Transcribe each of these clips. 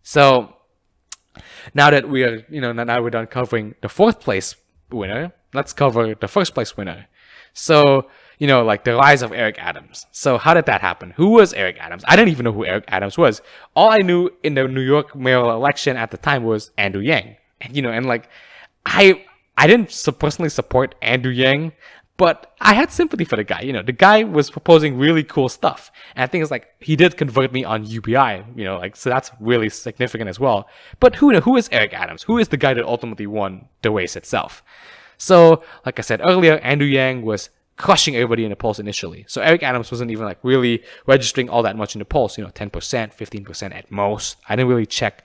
So now that we are, now we're done covering the fourth place winner, let's cover the first place winner. So, like the rise of Eric Adams. So how did that happen? Who was Eric Adams? I didn't even know who Eric Adams was. All I knew in the New York mayoral election at the time was Andrew Yang. And like, I didn't personally support Andrew Yang, but I had sympathy for the guy. The guy was proposing really cool stuff. And I think it's like, he did convert me on UBI, so that's really significant as well. But who is Eric Adams? Who is the guy that ultimately won the race itself? So, like I said earlier, Andrew Yang was crushing everybody in the polls initially. So Eric Adams wasn't even like really registering all that much in the polls, 10%, 15% at most. I didn't really check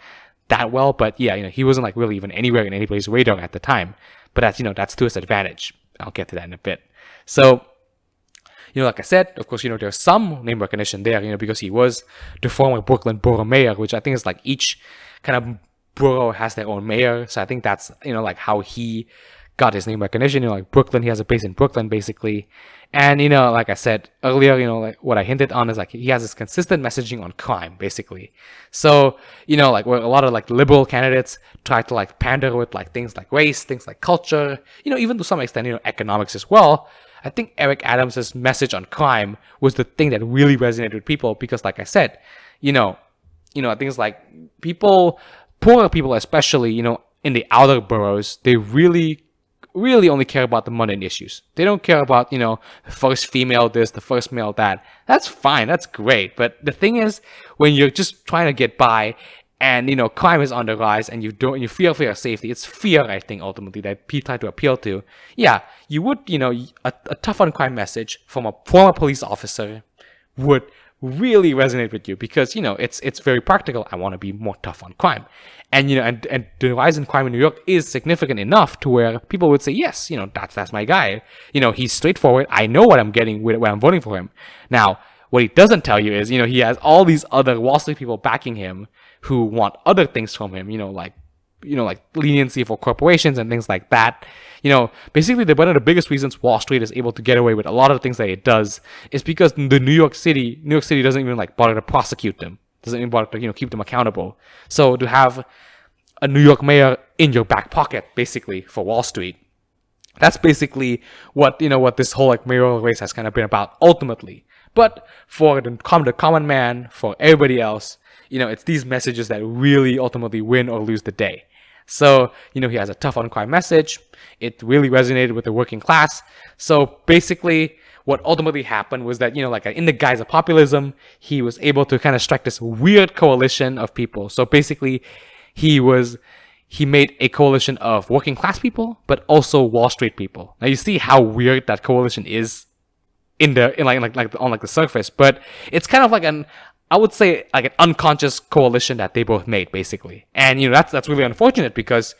that well, but yeah, he wasn't like really even anywhere in anybody's radar at the time. But that's to his advantage. I'll get to that in a bit. So, like I said, of course, there's some name recognition there, because he was the former Brooklyn borough mayor, which I think is like each kind of borough has their own mayor. So I think that's, like how he got his name recognition. Like Brooklyn, he has a base in Brooklyn, basically. And, like I said earlier, like what I hinted on is like he has this consistent messaging on crime, basically. So, like where a lot of like liberal candidates try to like pander with like things like race, things like culture, even to some extent, economics as well. I think Eric Adams' message on crime was the thing that really resonated with people because, like I said, I think it's like poorer people especially, in the outer boroughs, they really only care about the mundane issues. They don't care about, the first female this, the first male that. That's fine, that's great. But the thing is, when you're just trying to get by and, crime is on the rise and you fear for your safety, it's fear, I think, ultimately, that people try to appeal to. Yeah, you would, a tough on crime message from a former police officer would really resonate with you because, it's very practical. I want to be more tough on crime. And, and the rise in crime in New York is significant enough to where people would say, yes, that's my guy. He's straightforward. I know what I'm getting when I'm voting for him. Now, what he doesn't tell you is, he has all these other Wall Street people backing him who want other things from him, like leniency for corporations and things like that. Basically, one of the biggest reasons Wall Street is able to get away with a lot of the things that it does is because the New York City doesn't even like bother to prosecute them, doesn't even bother to keep them accountable. So to have a New York mayor in your back pocket, basically for Wall Street, that's basically what this whole like mayoral race has kind of been about ultimately. But for the common man, for everybody else, it's these messages that really ultimately win or lose the day. So, he has a tough on crime message. It really resonated with the working class. So basically, what ultimately happened was that, like in the guise of populism, he was able to kind of strike this weird coalition of people. So basically, he made a coalition of working class people, but also Wall Street people. Now you see how weird that coalition is on the surface, but it's kind of like I would say like an unconscious coalition that they both made, basically. And, that's really unfortunate because,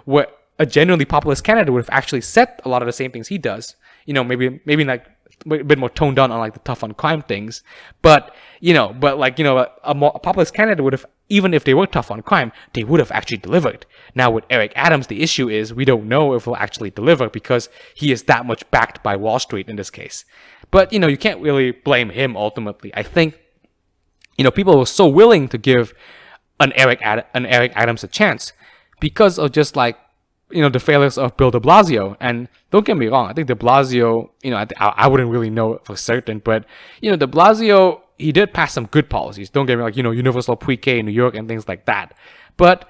what a genuinely populist candidate would have actually said a lot of the same things he does. Maybe like a bit more toned down on like the tough on crime things. But, a populist candidate would have, even if they were tough on crime, they would have actually delivered. Now with Eric Adams, the issue is we don't know if he'll actually deliver because he is that much backed by Wall Street in this case. But, you can't really blame him ultimately. I think, people were so willing to give an Eric Adams a chance because of just like, the failures of Bill de Blasio. And don't get me wrong, I think de Blasio, I wouldn't really know for certain, but, de Blasio, he did pass some good policies. Don't get me wrong, universal pre-K in New York and things like that. But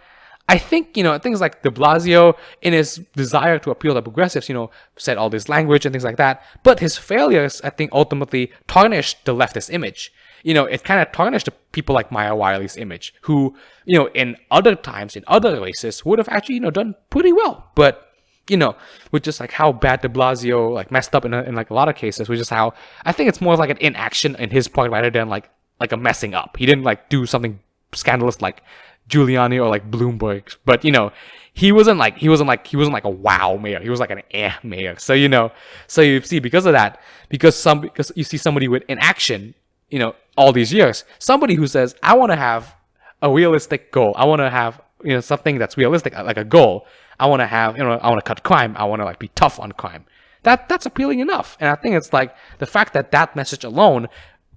I think, things like de Blasio, in his desire to appeal to progressives, said all this language and things like that. But his failures, I think, ultimately tarnished the leftist image. It kind of tarnished the people like Maya Wiley's image, who, in other times, in other races, would have actually, done pretty well. But, with just like how bad de Blasio like messed up in like a lot of cases, which is how I think it's more like an inaction in his part rather than like a messing up. He didn't like do something scandalous like Giuliani or like Bloomberg, but he wasn't like a wow mayor. He was like an mayor. So so you see because of that, because you see somebody with inaction, all these years, somebody who says, I want to have a realistic goal. I want to have, something that's realistic, like a goal. I want to have, I want to cut crime. I want to like be tough on crime. That's appealing enough. And I think it's like the fact that message alone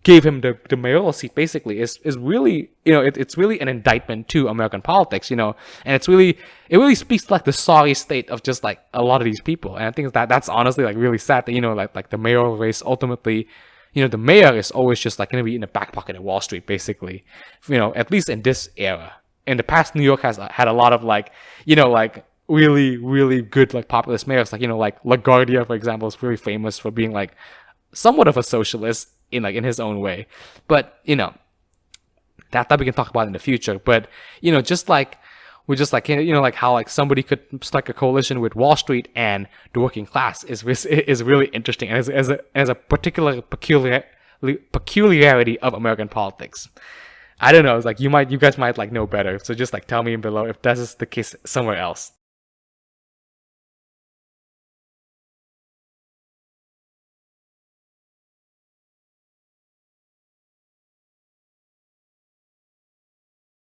gave him the mayoral seat basically is really, it's really an indictment to American politics, and it really speaks to like the sorry state of just like a lot of these people. And I think that's honestly like really sad that, like the mayoral race ultimately, the mayor is always just like going to be in the back pocket of Wall Street basically, at least in this era. In the past, New York has had a lot of like, like really, really good like populist mayors, like, like LaGuardia, for example, is really famous for being like somewhat of a socialist in his own way. But that we can talk about in the future. But just like like how like somebody could strike a coalition with Wall Street and the working class is really interesting, and as a particular peculiarity of American politics. I don't know. It's like you guys might like know better. So just like tell me below if that is the case somewhere else.